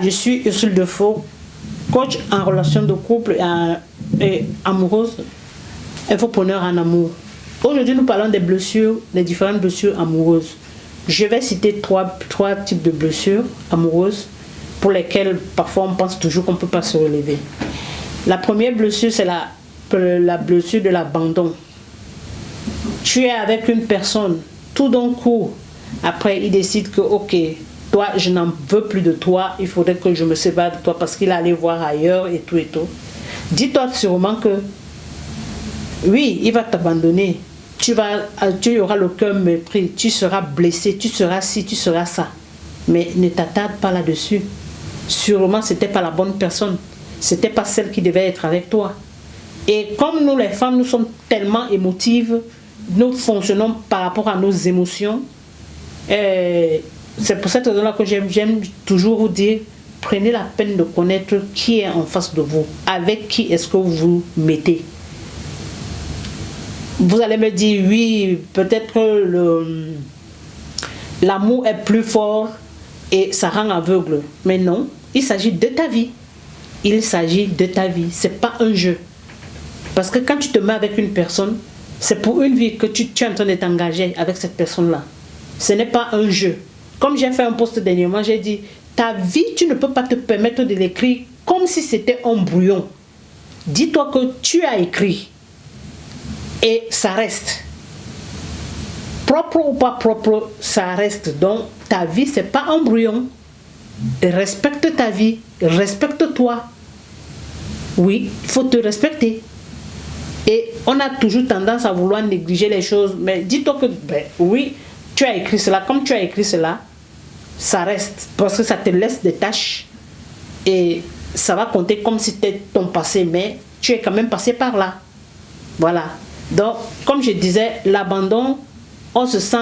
je suis Ursule Defoe, coach en relation de couple et amoureuse, infopreneur en amour. Aujourd'hui, nous parlons des blessures, des différentes blessures amoureuses. Je vais citer trois types de blessures amoureuses pour lesquelles parfois on pense toujours qu'on ne peut pas se relever. La première blessure, c'est la blessure de l'abandon. Tu es avec une personne, tout d'un coup, après il décide que ok, toi je n'en veux plus de toi, il faudrait que je me sépare de toi parce qu'il allait voir ailleurs et tout et tout. Dis-toi sûrement que oui, il va t'abandonner. Tu auras le cœur meurtri, tu seras blessé, tu seras ci, tu seras ça. Mais ne t'attarde pas là-dessus. Sûrement, ce n'était pas la bonne personne. Ce n'était pas celle qui devait être avec toi. Et comme nous, les femmes, nous sommes tellement émotives, nous fonctionnons par rapport à nos émotions. C'est pour cette raison-là que j'aime toujours vous dire, prenez la peine de connaître qui est en face de vous. Avec qui est-ce que vous vous mettez. Vous allez me dire, oui, peut-être que l'amour est plus fort et ça rend aveugle. Mais non, il s'agit de ta vie. Il s'agit de ta vie. Ce n'est pas un jeu. Parce que quand tu te mets avec une personne, c'est pour une vie que tu es en train de t'engager avec cette personne-là. Ce n'est pas un jeu. Comme j'ai fait un post dernièrement, j'ai dit, ta vie, tu ne peux pas te permettre de l'écrire comme si c'était un brouillon. Dis-toi que tu as écrit. Et ça reste. Propre ou pas propre, ça reste. Donc, ta vie, ce n'est pas un brouillon. Respecte ta vie. Respecte-toi. Oui, il faut te respecter. Et on a toujours tendance à vouloir négliger les choses. Mais dis-toi que, oui, tu as écrit cela. Comme tu as écrit cela, ça reste. Parce que ça te laisse des tâches. Et ça va compter comme si c'était ton passé. Mais tu es quand même passé par là. Voilà. Donc, comme je disais, l'abandon, on se sent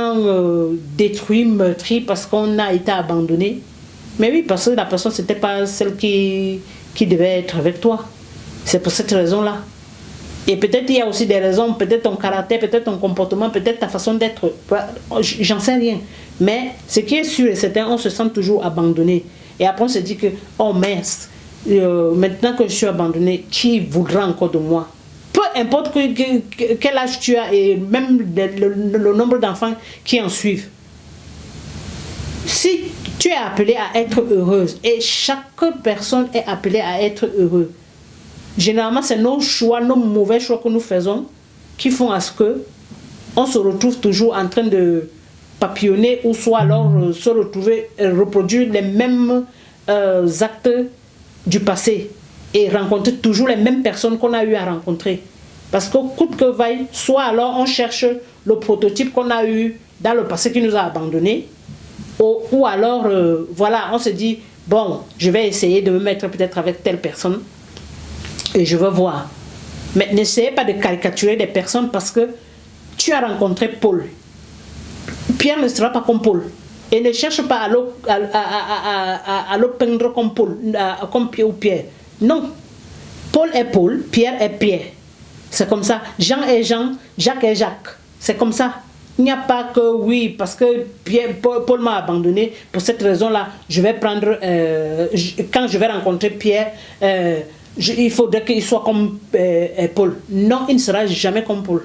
détruit, meurtri parce qu'on a été abandonné. Mais oui, parce que la personne, ce n'était pas celle qui devait être avec toi. C'est pour cette raison-là. Et peut-être il y a aussi des raisons, peut-être ton caractère, peut-être ton comportement, peut-être ta façon d'être. J'en sais rien. Mais ce qui est sûr et certain, on se sent toujours abandonné. Et après, on se dit que, oh mince, maintenant que je suis abandonné, qui voudra encore de moi? Peu importe quel âge tu as et même le nombre d'enfants qui en suivent. Si tu es appelé à être heureuse, et chaque personne est appelée à être heureuse, généralement c'est nos choix, nos mauvais choix que nous faisons qui font à ce que on se retrouve toujours en train de papillonner ou soit alors se retrouver, reproduire les mêmes actes du passé. Et rencontrer toujours les mêmes personnes qu'on a eu à rencontrer. Parce que coûte que vaille, soit alors on cherche le prototype qu'on a eu dans le passé qui nous a abandonnés, ou alors, voilà, on se dit, bon, je vais essayer de me mettre peut-être avec telle personne et je veux voir. Mais n'essayez pas de caricaturer des personnes parce que tu as rencontré Paul. Pierre ne sera pas comme Paul. Et ne cherche pas à le peindre comme Paul, comme Pierre ou Pierre. Non, Paul est Paul, Pierre est Pierre. C'est comme ça. Jean est Jean, Jacques est Jacques. C'est comme ça. Il n'y a pas que oui, parce que Paul m'a abandonné. Pour cette raison-là, je vais prendre, quand je vais rencontrer Pierre, il faudrait qu'il soit comme Paul. Non, il ne sera jamais comme Paul.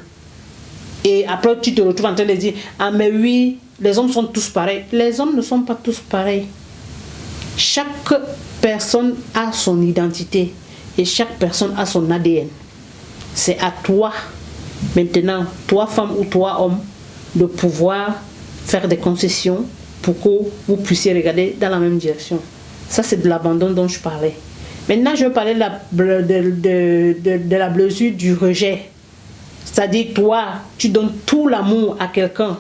Et après, tu te retrouves en train de dire, ah mais oui, les hommes sont tous pareils. Les hommes ne sont pas tous pareils. Chaque personne a son identité et chaque personne a son ADN. C'est à toi, maintenant, toi femme ou toi homme, de pouvoir faire des concessions pour que vous puissiez regarder dans la même direction. Ça, c'est de l'abandon dont je parlais. Maintenant, je vais parler de la blessure du rejet. C'est-à-dire, toi, tu donnes tout l'amour à quelqu'un,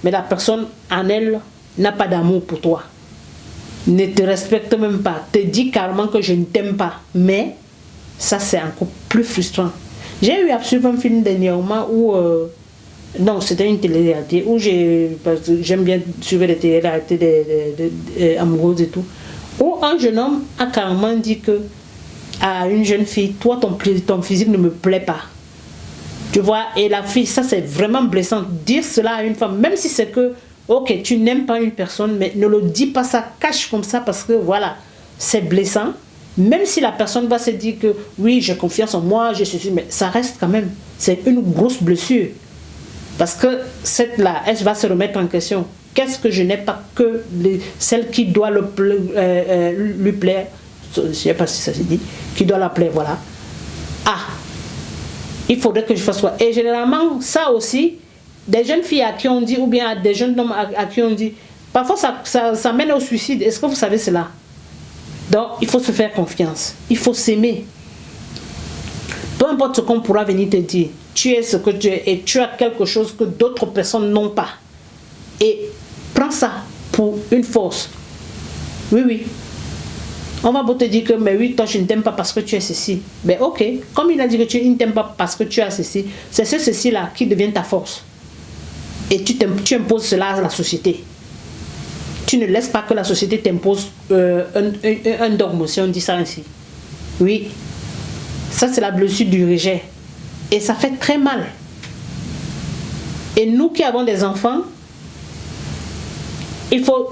mais la personne en elle n'a pas d'amour pour toi. Ne te respecte même pas, te dit carrément que je ne t'aime pas. Mais ça, c'est encore plus frustrant. J'ai eu absolument un film dernièrement où... non, c'était une télé-réalité où j'aime bien suivre les télé-réalités amoureuses et tout. Où un jeune homme a carrément dit que à une jeune fille, toi, ton physique ne me plaît pas. Tu vois, et la fille, ça c'est vraiment blessant. Dire cela à une femme, même si c'est que, ok, tu n'aimes pas une personne, mais ne le dis pas, ça cache comme ça parce que voilà, c'est blessant. Même si la personne va se dire que oui, j'ai confiance en moi, je suis, mais ça reste quand même, c'est une grosse blessure. Parce que cette-là, elle va se remettre en question. Qu'est-ce que je n'ai pas que celle qui doit lui plaire, je ne sais pas si ça se dit, qui doit la plaire, voilà. Ah, il faudrait que je fasse quoi? Et généralement, ça aussi, des jeunes filles à qui on dit, ou bien des jeunes hommes à qui on dit, parfois ça mène au suicide. Est-ce que vous savez cela? Donc, il faut se faire confiance. Il faut s'aimer. Peu importe ce qu'on pourra venir te dire, tu es ce que tu es et tu as quelque chose que d'autres personnes n'ont pas. Et prends ça pour une force. Oui, oui. On va beau te dire que, mais oui, toi, je ne t'aime pas parce que tu es ceci. Mais ok, comme il a dit que tu ne t'aimes pas parce que tu as ceci, c'est ceci-là qui devient ta force. Et tu imposes cela à la société. Tu ne laisses pas que la société t'impose un dogme, si on dit ça ainsi. Oui, ça c'est la blessure du rejet. Et ça fait très mal. Et nous qui avons des enfants, il faut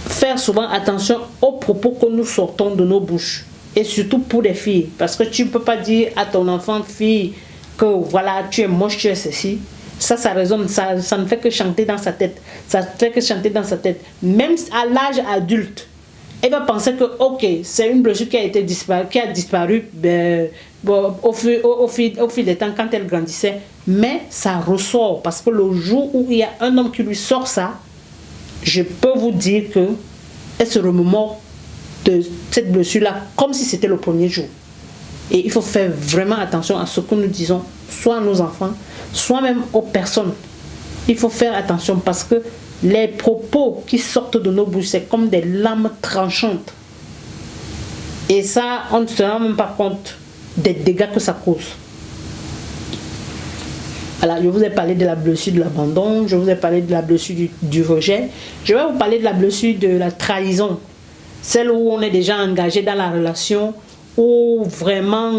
faire souvent attention aux propos que nous sortons de nos bouches. Et surtout pour les filles. Parce que tu ne peux pas dire à ton enfant, fille, que voilà, tu es moche, tu es ceci. Ça résonne, ça ne fait que chanter dans sa tête. Ça fait que chanter dans sa tête. Même à l'âge adulte, elle va penser que, ok, c'est une blessure qui a disparu au fil du temps quand elle grandissait. Mais ça ressort. Parce que le jour où il y a un homme qui lui sort ça, je peux vous dire que elle se remémore de cette blessure-là comme si c'était le premier jour. Et il faut faire vraiment attention à ce que nous disons, soit à nos enfants, soit même aux personnes. Il faut faire attention parce que les propos qui sortent de nos bouches, c'est comme des lames tranchantes. Et ça, on ne se rend même pas compte des dégâts que ça cause. Alors, je vous ai parlé de la blessure de l'abandon, je vous ai parlé de la blessure du rejet. Je vais vous parler de la blessure de la trahison. Celle où on est déjà engagé dans la relation, où vraiment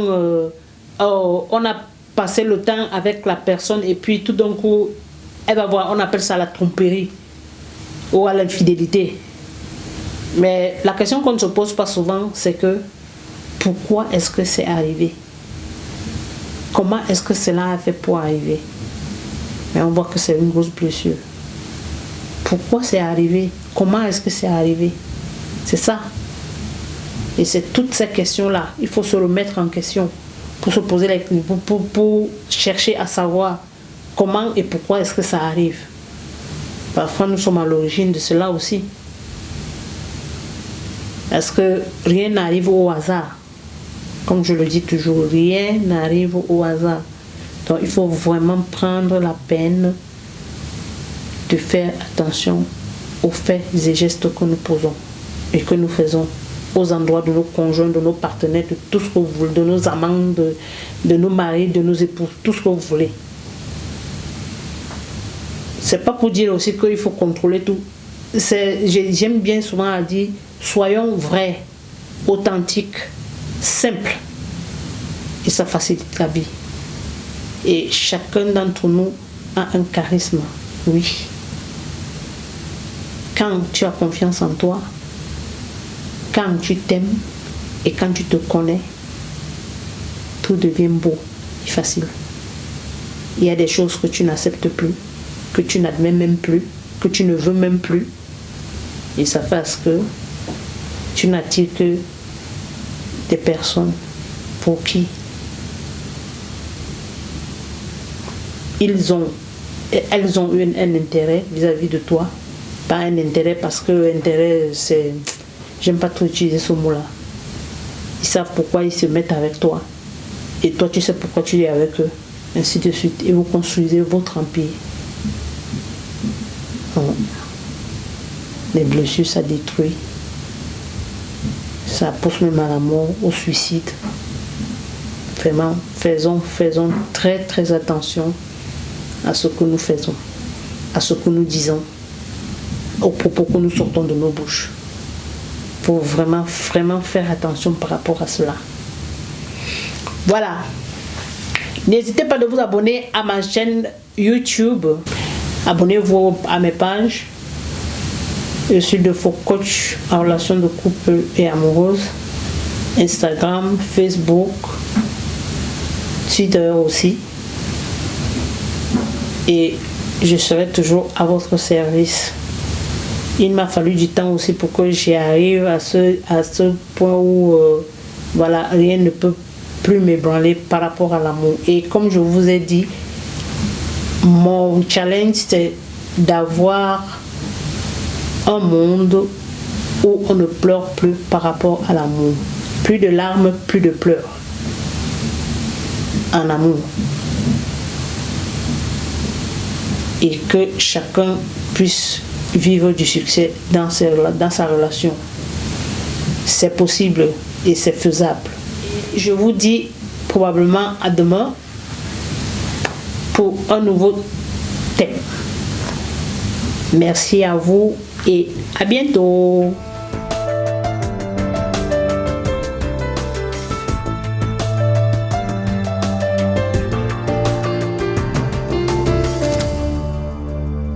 on a passé le temps avec la personne et puis tout d'un coup, elle va voir, on appelle ça la tromperie ou à l'infidélité. Mais la question qu'on ne se pose pas souvent, c'est que pourquoi est-ce que c'est arrivé? Comment est-ce que cela a fait pour arriver? Mais on voit que c'est une grosse blessure. Pourquoi c'est arrivé? Comment est-ce que c'est arrivé? C'est ça. Et c'est toutes ces questions-là. Il faut se remettre en question pour se poser pour chercher à savoir comment et pourquoi est-ce que ça arrive. Parfois, nous sommes à l'origine de cela aussi. Parce que rien n'arrive au hasard. Comme je le dis toujours, rien n'arrive au hasard. Donc, il faut vraiment prendre la peine de faire attention aux faits et gestes que nous posons et que nous faisons aux endroits de nos conjoints, de nos partenaires, de tout ce que vous voulez, de nos amants, de nos maris, de nos épouses, tout ce que vous voulez. C'est pas pour dire aussi qu'il faut contrôler tout. J'aime bien souvent à dire, soyons vrais, authentiques, simples. Et ça facilite la vie. Et chacun d'entre nous a un charisme, oui. Quand tu as confiance en toi, quand tu t'aimes et quand tu te connais, tout devient beau et facile. Il y a des choses que tu n'acceptes plus, que tu n'admets même plus, que tu ne veux même plus. Et ça fait parce que tu n'attires que des personnes pour qui elles ont eu un intérêt vis-à-vis de toi. Pas un intérêt parce que intérêt, c'est... J'aime pas trop utiliser ce mot-là. Ils savent pourquoi ils se mettent avec toi. Et toi, tu sais pourquoi tu es avec eux. Ainsi de suite. Et vous construisez votre empire. Donc, les blessures, ça détruit. Ça pousse même à la mort, au suicide. Vraiment, faisons très très attention à ce que nous faisons, à ce que nous disons, aux propos que nous sortons de nos bouches. Il faut vraiment faire attention par rapport à cela. Voilà. N'hésitez pas de vous abonner à ma chaîne YouTube. Abonnez-vous à mes pages. Je suis de faux coach en relation de couple et amoureuse. Instagram, Facebook, Twitter aussi. Et je serai toujours à votre service. Il m'a fallu du temps aussi pour que j'y arrive à ce point où voilà, rien ne peut plus m'ébranler par rapport à l'amour. Et comme je vous ai dit, mon challenge c'est d'avoir un monde où on ne pleure plus par rapport à l'amour. Plus de larmes, plus de pleurs en amour. Et que chacun puisse vivre du succès dans sa relation. C'est possible et c'est faisable. Je vous dis probablement à demain pour un nouveau thème. Merci à vous et à bientôt.